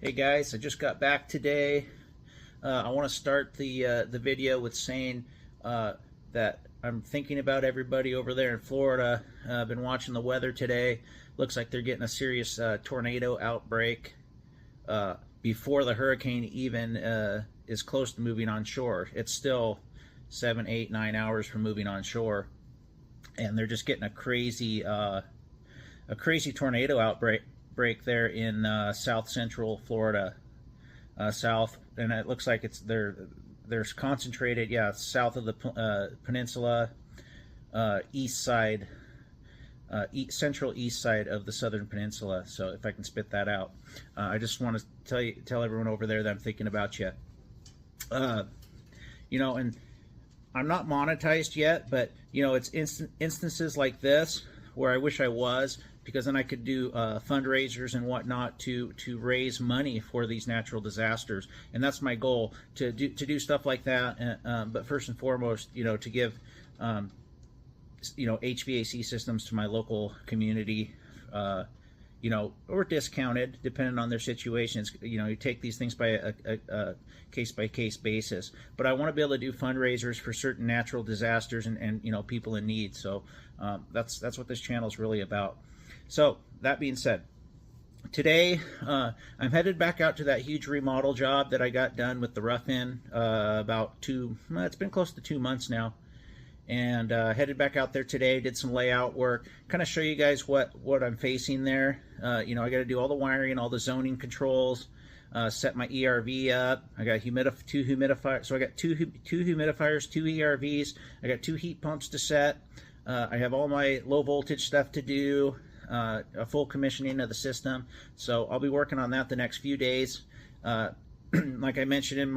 Hey guys, I just got back today. I want to start the video with saying that I'm thinking about everybody over there in Florida. I've been watching the weather today. Looks like they're getting a serious tornado outbreak before the hurricane even is close to moving on shore. It's still 7, 8, 9 hours from moving on shore, and they're just getting a crazy tornado outbreak there in south central Florida, and it looks like there's concentrated, south of the peninsula, east side, central east side of the southern peninsula. So if I can spit that out, I just want to tell everyone over there that I'm thinking about you. And I'm not monetized yet, but it's instances like this where I wish I was, because then I could do fundraisers and whatnot to raise money for these natural disasters, and that's my goal, to do stuff like that. But first and foremost, to give HVAC systems to my local community, or discounted depending on their situations. You take these things by a case-by-case basis, but I want to be able to do fundraisers for certain natural disasters and people in need. So that's what this channel is really about. So that being said, today I'm headed back out to that huge remodel job that I got done with the rough-in it's been close to 2 months now, and headed back out there today. Did some layout work, kind of show you guys what I'm facing there. I got to do all the wiring, all the zoning controls, set my ERV up. I got two humidifiers, so I got two humidifiers, 2 ERVs. I got 2 heat pumps to set. I have all my low voltage stuff to do. A full commissioning of the system, so I'll be working on that the next few days. Like I mentioned on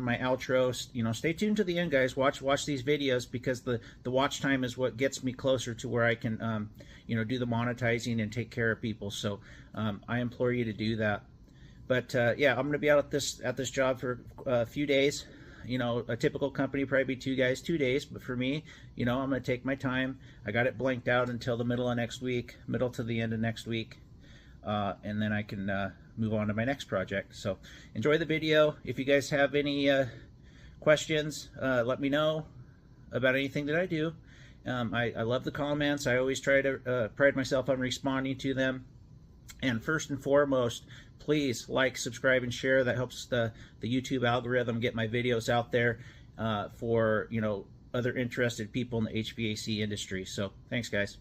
my outro, stay tuned to the end, guys. Watch these videos, because the watch time is what gets me closer to where I can do the monetizing and take care of people. So I implore you to do that. But yeah, I'm gonna be out at this job for a few days. A typical company probably be 2 days, but for me, I'm going to take my time. I got it blanked out until the middle to the end of next week, and then I can move on to my next project. So enjoy the video. If you guys have any questions, let me know about anything that I do. I love the comments. I always try to pride myself on responding to them. And first and foremost, please like, subscribe, and share. That helps the YouTube algorithm get my videos out there for other interested people in the HVAC industry. So thanks, guys.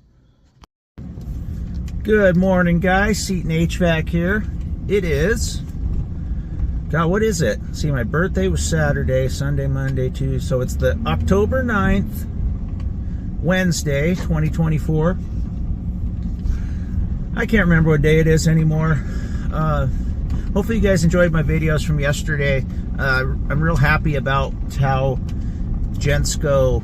Good morning, guys. Seton HVAC here. It is, God, what is it? See, my birthday was Saturday, Sunday, Monday, Tuesday. So it's the October 9th, Wednesday, 2024. I can't remember what day it is anymore. Hopefully you guys enjoyed my videos from yesterday. I'm real happy about how Gensco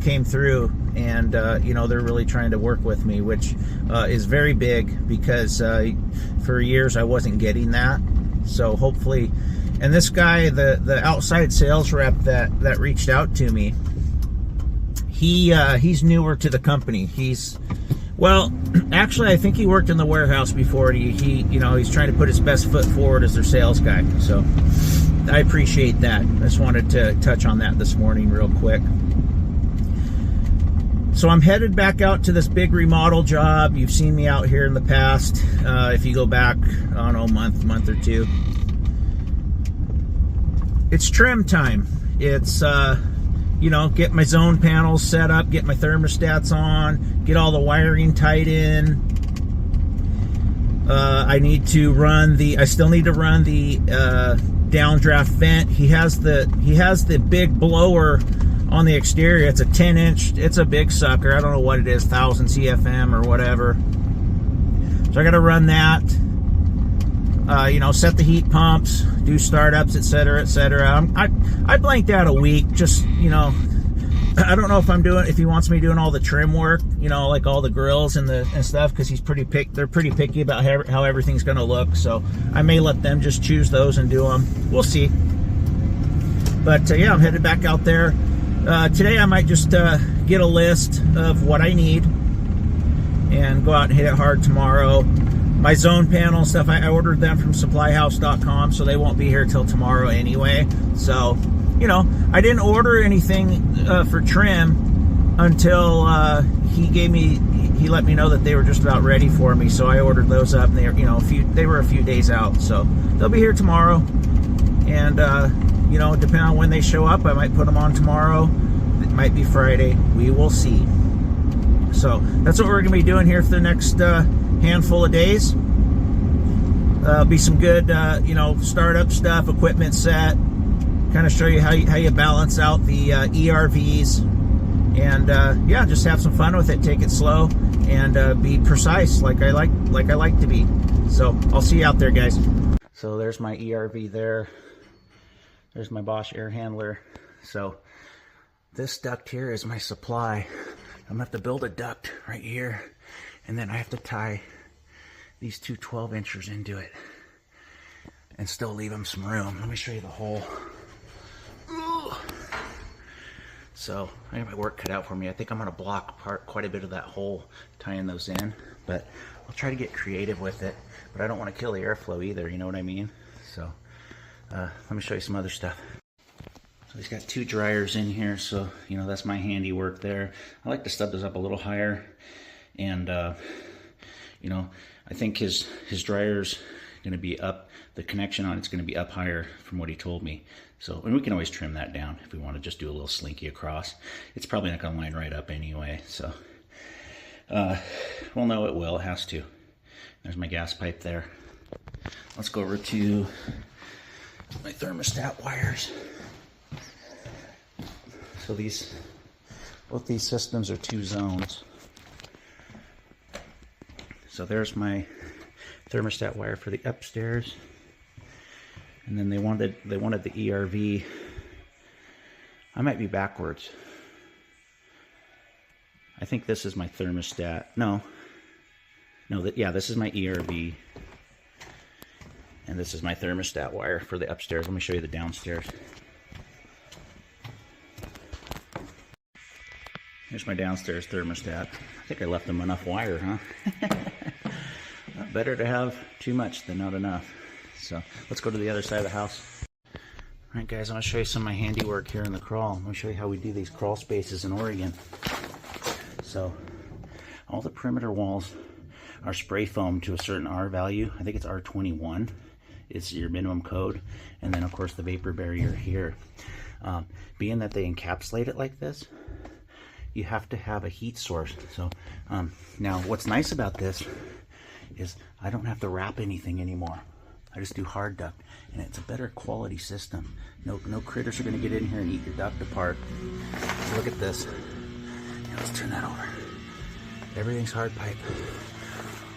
came through, and they're really trying to work with me, which is very big, because for years I wasn't getting that. So hopefully, and this guy, the outside sales rep that reached out to me, he's newer to the company. Well, actually, I think he worked in the warehouse before. He's trying to put his best foot forward as their sales guy. So I appreciate that. I just wanted to touch on that this morning real quick. So I'm headed back out to this big remodel job. You've seen me out here in the past. If you go back, I don't know, month or two. It's trim time. It's get my zone panels set up, get my thermostats on, get all the wiring tied in. I still need to run the downdraft vent. He has the big blower on the exterior. It's a 10-inch. It's a big sucker. I don't know what it is, 1000 CFM or whatever. So I got to run that. Set the heat pumps, do startups, etc., etc. I blanked out a week. Just I don't know if he wants me doing all the trim work, like all the grills and stuff, because they're pretty picky about how everything's going to look. So I may let them just choose those and do them. We'll see. But yeah, I'm headed back out there today. I might just get a list of what I need and go out and hit it hard tomorrow. my zone panel stuff, I ordered them from supplyhouse.com, so they won't be here till tomorrow anyway. So, you know, I didn't order anything for trim until he let me know that they were just about ready for me. So I ordered those up, and they, you know, they were a few days out. So they'll be here tomorrow, and you know, depending on when they show up, I might put them on tomorrow. It might be Friday. We will see. So that's what we're going to be doing here for the next handful of days. Be some good, you know, startup stuff, equipment set, kind of show you how you balance out the ERVs, and yeah, just have some fun with it. Take it slow and be precise, like I like to be. So I'll see you out there, guys. So there's my ERV there. There's my Bosch air handler. So this duct here is my supply. I'm gonna have to build a duct right here, and then I have to tie these two 12-inchers into it and still leave them some room. Let me show you the hole. Ooh. So I have my work cut out for me. I think I'm gonna block quite a bit of that hole tying those in, but I'll try to get creative with it. But I don't want to kill the airflow either, you know what I mean? So let me show you some other stuff. So he's got two dryers in here, so you know, that's my handiwork there. I like to stub those up a little higher, and you know, I think his dryer's going to be up. The connection on it's going to be up higher from what he told me. So, and we can always trim that down if we want to just do a little slinky across. It's probably not going to line right up anyway. So, well, no, it will. It has to. There's my gas pipe there. Let's go over to my thermostat wires. So both these systems are 2 zones. So there's my thermostat wire for the upstairs, and then they wanted the ERV. I might be backwards. I think this is my thermostat. Yeah, this is my ERV, and this is my thermostat wire for the upstairs. Let me show you the downstairs. Here's my downstairs thermostat. I think I left them enough wire, huh? Better to have too much than not enough. So let's go to the other side of the house. All right, guys, I'm gonna show you some of my handiwork here in the crawl. I'm gonna show you how we do these crawl spaces in Oregon. So all the perimeter walls are spray foam to a certain R value. I think it's R21. It's your minimum code. And then of course the vapor barrier here. Being that they encapsulate it like this, you have to have a heat source. So now what's nice about this is I don't have to wrap anything anymore. I just do hard duct, and it's a better quality system. No critters are going to get in here and eat your duct apart. So look at this. Now let's turn that over. Everything's hard pipe.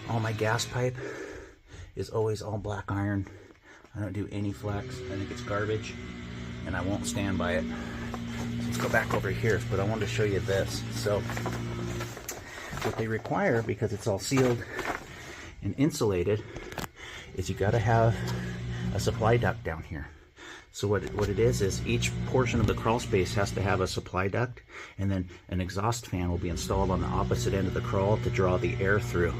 All my gas pipe is always all black iron. I don't do any flex. I think it's garbage, and I won't stand by it. Let's go back over here, but I wanted to show you this. So what they require, because it's all sealed and insulated, is you got to have a supply duct down here. So what it is each portion of the crawl space has to have a supply duct, and then an exhaust fan will be installed on the opposite end of the crawl to draw the air through.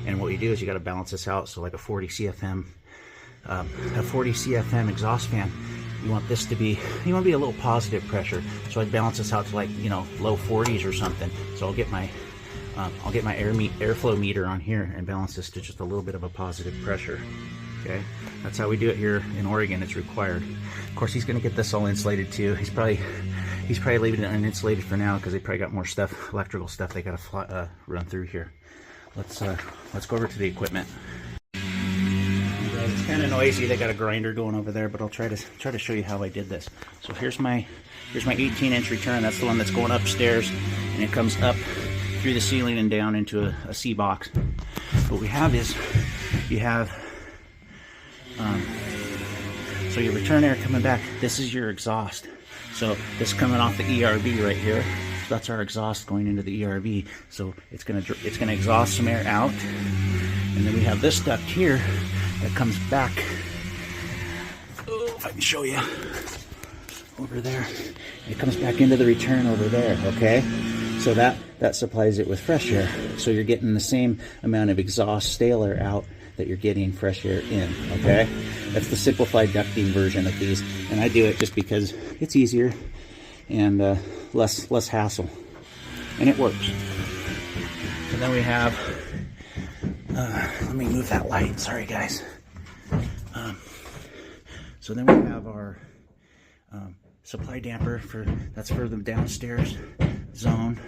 And what you do is you got to balance this out. So like a 40 CFM exhaust fan, you want this to be, you want to be a little positive pressure. So I'd balance this out to, like, you know, low 40s or something. So I'll get my airflow meter on here and balance this to just a little bit of a positive pressure. Okay, that's how we do it here in Oregon. It's required. Of course, he's going to get this all insulated too. He's probably leaving it uninsulated for now because they probably got more stuff, electrical stuff, they got to run through here. Let's go over to the equipment. It's kind of noisy. They got a grinder going over there, but I'll try to show you how I did this. So here's my 18-inch return. That's the one that's going upstairs, and it comes up through the ceiling and down into a C box. What we have is you have so your return air coming back. This is your exhaust. So this is coming off the ERV right here. So that's our exhaust going into the ERV. So it's gonna exhaust some air out, and then we have this duct here that comes back. Oh, if I can show you over there, it comes back into the return over there. Okay, so that supplies it with fresh air. So you're getting the same amount of exhaust stale air out that you're getting fresh air in, okay? That's the simplified ducting version of these, and I do it just because it's easier and less hassle, and it works. And then we have, let me move that light, sorry guys. So then we have our supply damper that's for the downstairs zone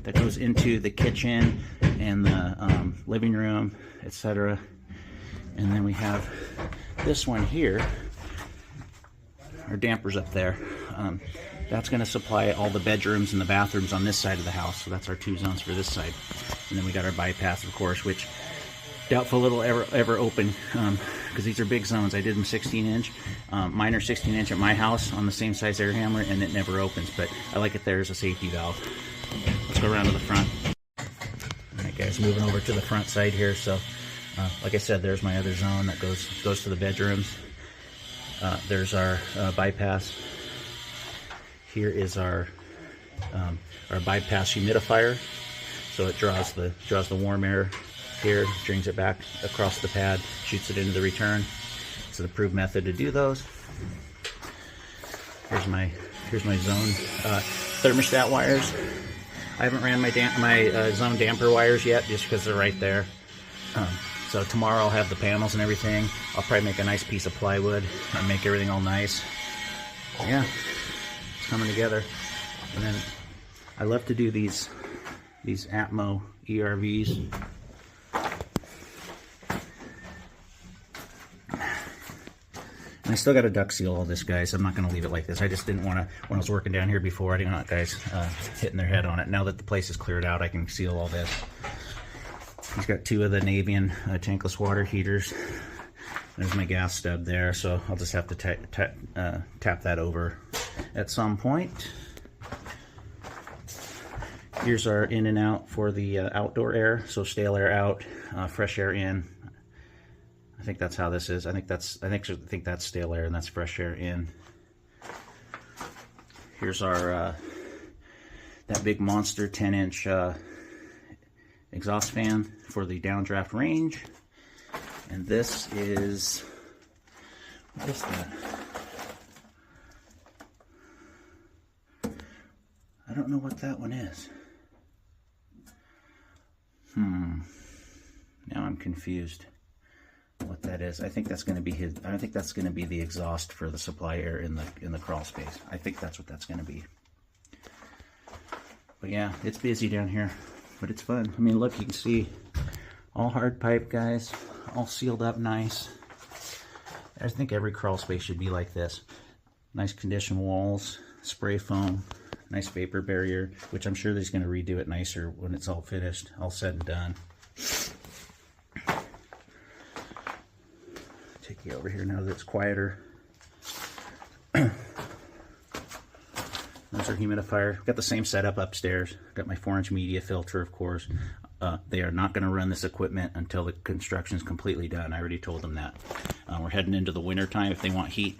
that goes into the kitchen and the living room, etc. And then we have this one here, our dampers up there. That's going to supply all the bedrooms and the bathrooms on this side of the house. So that's our 2 zones for this side. And then we got our bypass, of course, which doubtful it'll ever open because these are big zones. I did them 16-inch. Mine are 16-inch at my house on the same size air handler, and it never opens. But I like it there as a safety valve. Let's go around to the front. All right, guys, moving over to the front side here. So, like I said, there's my other zone that goes to the bedrooms. There's our bypass. Here is our bypass humidifier. So it draws the warm air here, brings it back across the pad, shoots it into the return. It's an approved method to do those. Here's my zone thermostat wires. I haven't ran my zone damper wires yet, just because they're right there. So tomorrow I'll have the panels and everything. I'll probably make a nice piece of plywood and make everything all nice. Yeah, it's coming together. And then I love to do these Atmo ERVs. And I still got to duct seal all this, guys. I'm not going to leave it like this. I just didn't want to, when I was working down here before, I didn't want guys hitting their head on it. Now that the place is cleared out, I can seal all this. He's got 2 of the Navian tankless water heaters. There's my gas stub there, so I'll just have to tap that over at some point. Here's our in and out for the outdoor air, so stale air out, fresh air in. I think that's how this is. I think that's stale air and that's fresh air in. Here's our that big monster 10-inch exhaust fan for the downdraft range. And this is, what is that? I don't know what that one is. Now I'm confused what that is. I think that's going to be I think that's going to be the exhaust for the supply air in the crawl space. I think that's what that's going to be. But yeah, it's busy down here, but it's fun. I mean, look, you can see all hard pipe, guys, all sealed up nice. I think every crawl space should be like this. Nice condition walls, spray foam, nice vapor barrier, which I'm sure he's going to redo it nicer when it's all finished, all said and done. Take you over here now that it's quieter. There's our humidifier. Got the same setup upstairs. Got my 4-inch media filter, of course. They are not going to run this equipment until the construction is completely done. I already told them that. We're heading into the winter time. If they want heat,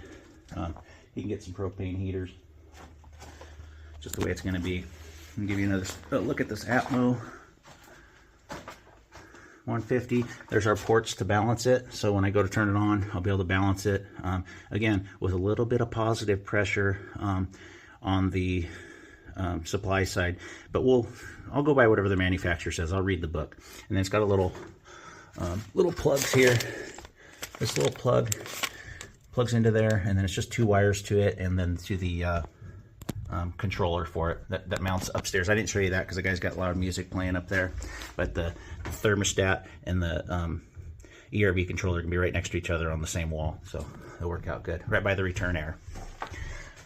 you can get some propane heaters. Just the way it's going to be. I'll give you another look at this Atmo 150. There's our ports to balance it. So when I go to turn it on, I'll be able to balance it. Again, with a little bit of positive pressure on the supply side. But I'll go by whatever the manufacturer says. I'll read the book. And then it's got a little plugs here. This little plug plugs into there, and then it's just 2 wires to it, and then to the controller for it that mounts upstairs. I didn't show you that because the guy's got loud music playing up there, but the thermostat and the ERV controller can be right next to each other on the same wall, so they'll work out good. Right by the return air.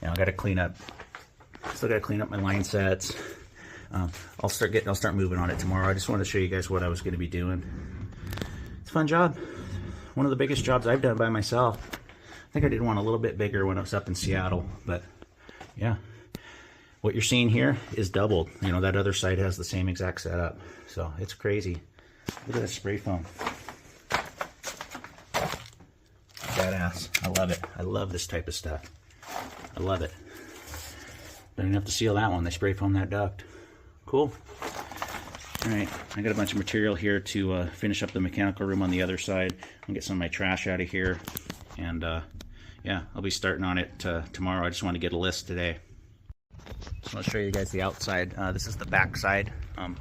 Now I got to clean up. Still got to clean up my line sets. I'll start moving on it tomorrow. I just wanted to show you guys what I was going to be doing. It's a fun job. One of the biggest jobs I've done by myself. I think I did one a little bit bigger when I was up in Seattle, but yeah. What you're seeing here is doubled. You know, that other side has the same exact setup. So it's crazy. Look at that spray foam. Badass. I love it. I love this type of stuff. I love it. Don't even have to seal that one. They spray foam that duct. Cool. All right, I got a bunch of material here to finish up the mechanical room on the other side. I'll get some of my trash out of here, and yeah, I'll be starting on it tomorrow. I just want to get a list today. Just want to show you guys the outside. This is the back side,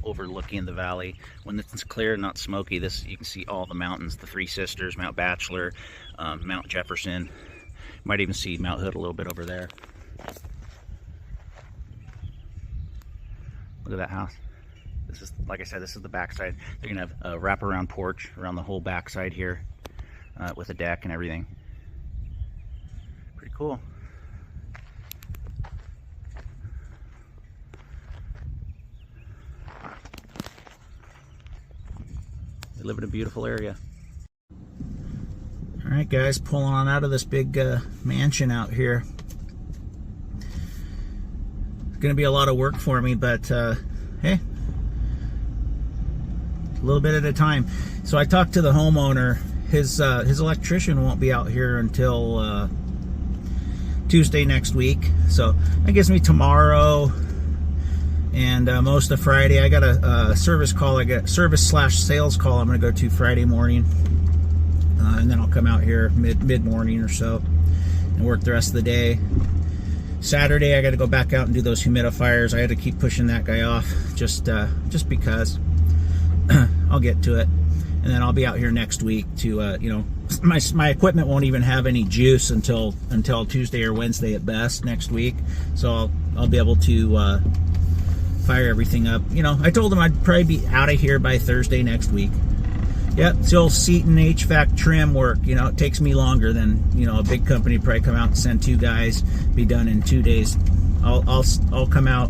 overlooking the valley. When it's clear and not smoky, you can see all the mountains, the Three Sisters, Mount Bachelor, Mount Jefferson. You might even see Mount Hood a little bit over there. Look at that house. This is, like I said, this is the backside. They're gonna have a wraparound porch around the whole backside here, with a deck and everything. Pretty cool. They live in a beautiful area. All right, guys, pulling on out of this big mansion out here. It's gonna be a lot of work for me, but hey, a little bit at a time. So I talked to the homeowner. His electrician won't be out here until Tuesday next week. So that gives me tomorrow and most of Friday. I got a service call. I got service/sales call I'm going to go to Friday morning, and then I'll come out here mid-morning or so and work the rest of the day. Saturday I got to go back out and do those humidifiers. I had to keep pushing that guy off just because. I'll get to it, and then I'll be out here next week to you know, my equipment won't even have any juice until Tuesday or Wednesday at best next week. So I'll be able to fire everything up. You know, I told him I'd probably be out of here by Thursday next week. Yep, still seat and HVAC trim work. You know, it takes me longer than, you know, a big company. Probably come out and send 2 guys, be done in 2 days. I'll come out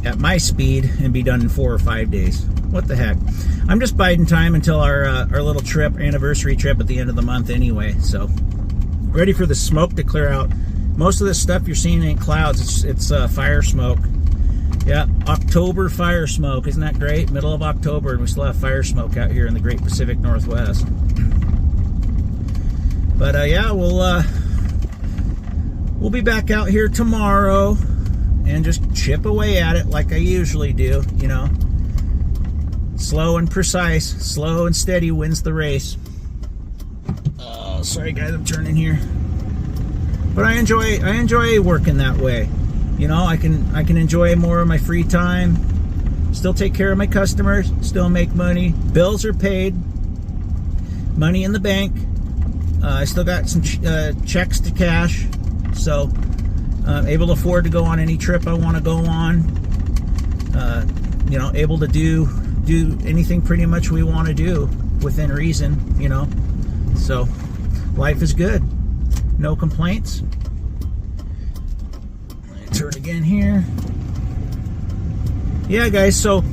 at my speed and be done in 4 or 5 days. What the heck? I'm just biding time until our little trip, anniversary trip at the end of the month anyway. So ready for the smoke to clear out. Most of this stuff you're seeing ain't clouds. It's fire smoke. Yeah, October fire smoke. Isn't that great? Middle of October, and we still have fire smoke out here in the Great Pacific Northwest. But yeah, we'll be back out here tomorrow and just chip away at it like I usually do, you know. Slow and precise, slow and steady wins the race. Oh, sorry guys, I'm turning here. But I enjoy working that way. You know, I can enjoy more of my free time, still take care of my customers, still make money. Bills are paid, money in the bank. I still got some checks to cash, so I'm able to afford to go on any trip I want to go on. You know, able to do anything pretty much we want to do within reason, you know. So life is good, no complaints. Turn again here. Yeah, guys, so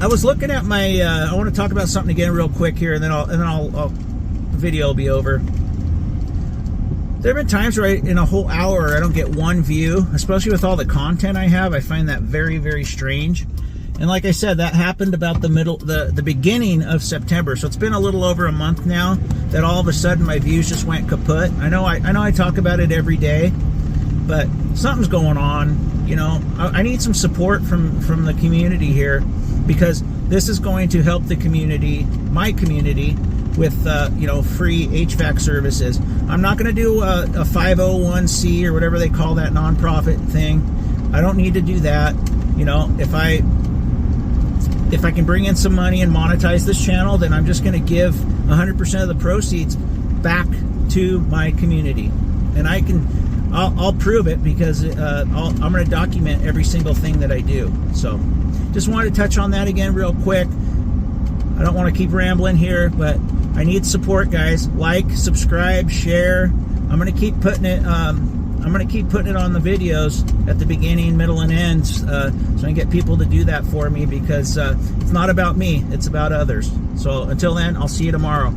I was looking at my I want to talk about something again real quick here, and then I'll video will be over. There have been times where in a whole hour I don't get one view, especially with all the content I have. I find that very, very strange. And like I said, that happened about the beginning of September. So it's been a little over a month now that all of a sudden my views just went kaput. I know I talk about it every day, but something's going on. You know, I need some support from the community here, because this is going to help the community, my community, with you know, free HVAC services. I'm not going to do a 501c or whatever they call that nonprofit thing. I don't need to do that. You know, if I can bring in some money and monetize this channel, then I'm just going to give 100% of the proceeds back to my community, and I'll prove it, because I'm going to document every single thing that I do. So just wanted to touch on that again real quick. I don't want to keep rambling here, but I need support, guys. Like, subscribe, share. I'm going to keep putting it. I'm going to keep putting it on the videos at the beginning, middle, and end, so I can get people to do that for me, because it's not about me, it's about others. So until then, I'll see you tomorrow.